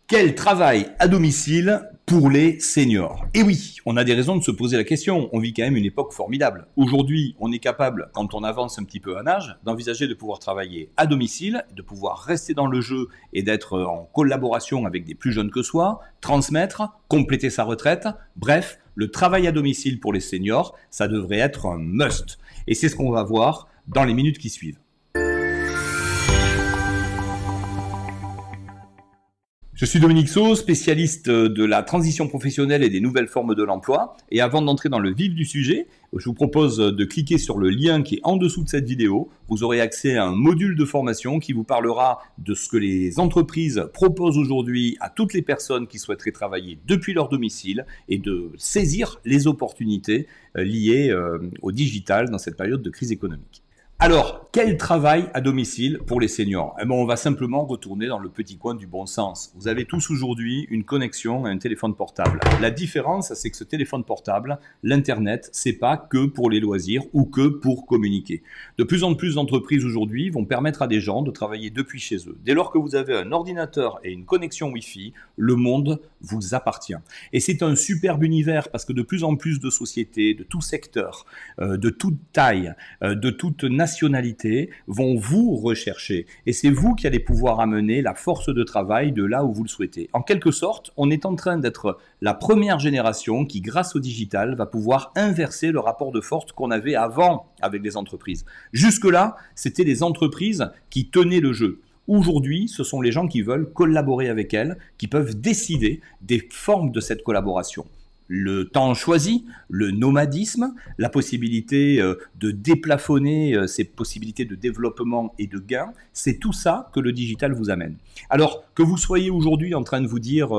Quel travail à domicile pour les seniors? Et oui, on a des raisons de se poser la question. On vit quand même une époque formidable. Aujourd'hui, on est capable, quand on avance un petit peu en âge, d'envisager de pouvoir travailler à domicile, de pouvoir rester dans le jeu et d'être en collaboration avec des plus jeunes que soi, transmettre, compléter sa retraite. Bref, le travail à domicile pour les seniors, ça devrait être un must. Et c'est ce qu'on va voir dans les minutes qui suivent. Je suis Dominique Sauz, spécialiste de la transition professionnelle et des nouvelles formes de l'emploi. Et avant d'entrer dans le vif du sujet, je vous propose de cliquer sur le lien qui est en dessous de cette vidéo. Vous aurez accès à un module de formation qui vous parlera de ce que les entreprises proposent aujourd'hui à toutes les personnes qui souhaiteraient travailler depuis leur domicile et de saisir les opportunités liées au digital dans cette période de crise économique. Alors, quel travail à domicile pour les seniors? On va simplement retourner dans le petit coin du bon sens. Vous avez tous aujourd'hui une connexion à un téléphone portable. La différence, c'est que ce téléphone portable, l'Internet, c'est pas que pour les loisirs ou que pour communiquer. De plus en plus d'entreprises aujourd'hui vont permettre à des gens de travailler depuis chez eux. Dès lors que vous avez un ordinateur et une connexion Wi-Fi, le monde vous appartient. Et c'est un superbe univers parce que de plus en plus de sociétés, de tout secteur, de toute taille, de toute nationalité vont vous rechercher. Et c'est vous qui allez pouvoir amener la force de travail de là où vous le souhaitez. En quelque sorte, on est en train d'être la première génération qui, grâce au digital, va pouvoir inverser le rapport de force qu'on avait avant avec les entreprises. Jusque-là, c'était les entreprises qui tenaient le jeu. Aujourd'hui, ce sont les gens qui veulent collaborer avec elles, qui peuvent décider des formes de cette collaboration. Le temps choisi, le nomadisme, la possibilité de déplafonner ces possibilités de développement et de gain, c'est tout ça que le digital vous amène. Alors que vous soyez aujourd'hui en train de vous dire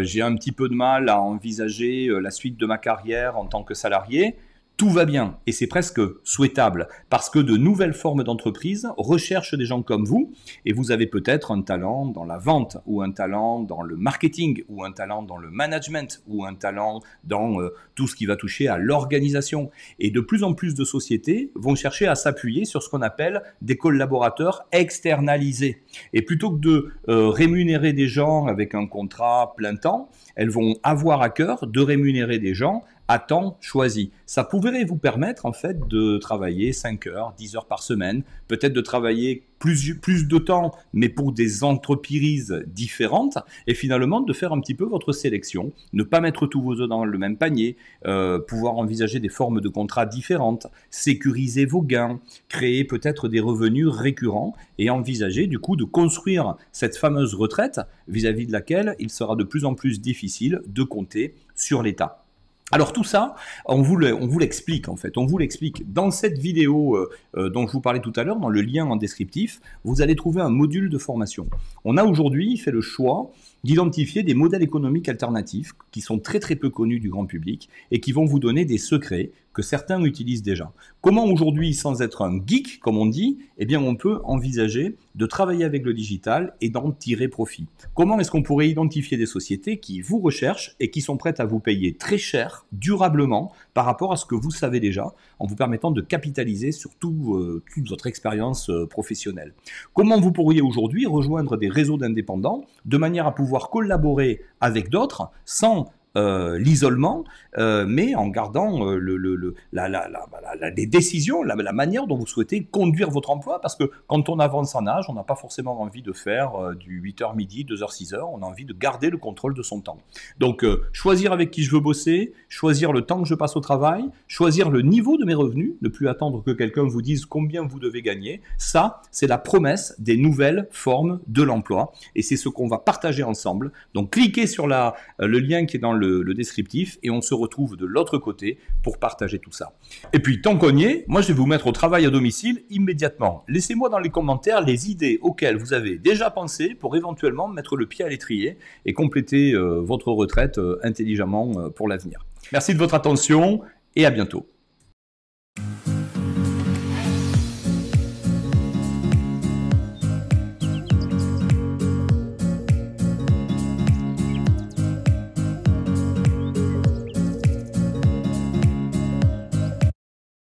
j'ai un petit peu de mal à envisager la suite de ma carrière en tant que salarié, tout va bien et c'est presque souhaitable parce que de nouvelles formes d'entreprise recherchent des gens comme vous et vous avez peut-être un talent dans la vente ou un talent dans le marketing ou un talent dans le management ou un talent dans tout ce qui va toucher à l'organisation. Et de plus en plus de sociétés vont chercher à s'appuyer sur ce qu'on appelle des collaborateurs externalisés. Et plutôt que de rémunérer des gens avec un contrat plein temps, elles vont avoir à cœur de rémunérer des gens à temps choisi. Ça pourrait vous permettre en fait de travailler 5 heures, 10 heures par semaine, peut-être de travailler plus de temps, mais pour des entreprises différentes, et finalement de faire un petit peu votre sélection, ne pas mettre tous vos œufs dans le même panier, pouvoir envisager des formes de contrats différentes, sécuriser vos gains, créer peut-être des revenus récurrents, et envisager du coup de construire cette fameuse retraite vis-à-vis de laquelle il sera de plus en plus difficile de compter sur l'État. Alors tout ça, on vous l'explique en fait, on vous l'explique. Dans cette vidéo dont je vous parlais tout à l'heure, dans le lien en descriptif, vous allez trouver un module de formation. On a aujourd'hui fait le choix d'identifier des modèles économiques alternatifs qui sont très peu connus du grand public et qui vont vous donner des secrets que certains utilisent déjà. Comment aujourd'hui, sans être un geek, comme on dit, eh bien on peut envisager de travailler avec le digital et d'en tirer profit. Comment est-ce qu'on pourrait identifier des sociétés qui vous recherchent et qui sont prêtes à vous payer très cher, durablement, par rapport à ce que vous savez déjà, en vous permettant de capitaliser sur toute votre expérience professionnelle. Comment vous pourriez aujourd'hui rejoindre des réseaux d'indépendants de manière à pouvoir collaborer avec d'autres sans l'isolement, mais en gardant les décisions, la manière dont vous souhaitez conduire votre emploi, parce que quand on avance en âge, on n'a pas forcément envie de faire du 8h midi, 2h 6h, on a envie de garder le contrôle de son temps. Donc choisir avec qui je veux bosser, choisir le temps que je passe au travail, choisir le niveau de mes revenus, ne plus attendre que quelqu'un vous dise combien vous devez gagner, ça c'est la promesse des nouvelles formes de l'emploi, et c'est ce qu'on va partager ensemble. Donc cliquez sur le lien qui est dans le descriptif et on se retrouve de l'autre côté pour partager tout ça. Et puis tant qu'on y est, moi je vais vous mettre au travail à domicile immédiatement. Laissez-moi dans les commentaires les idées auxquelles vous avez déjà pensé pour éventuellement mettre le pied à l'étrier et compléter votre retraite intelligemment pour l'avenir. Merci de votre attention et à bientôt.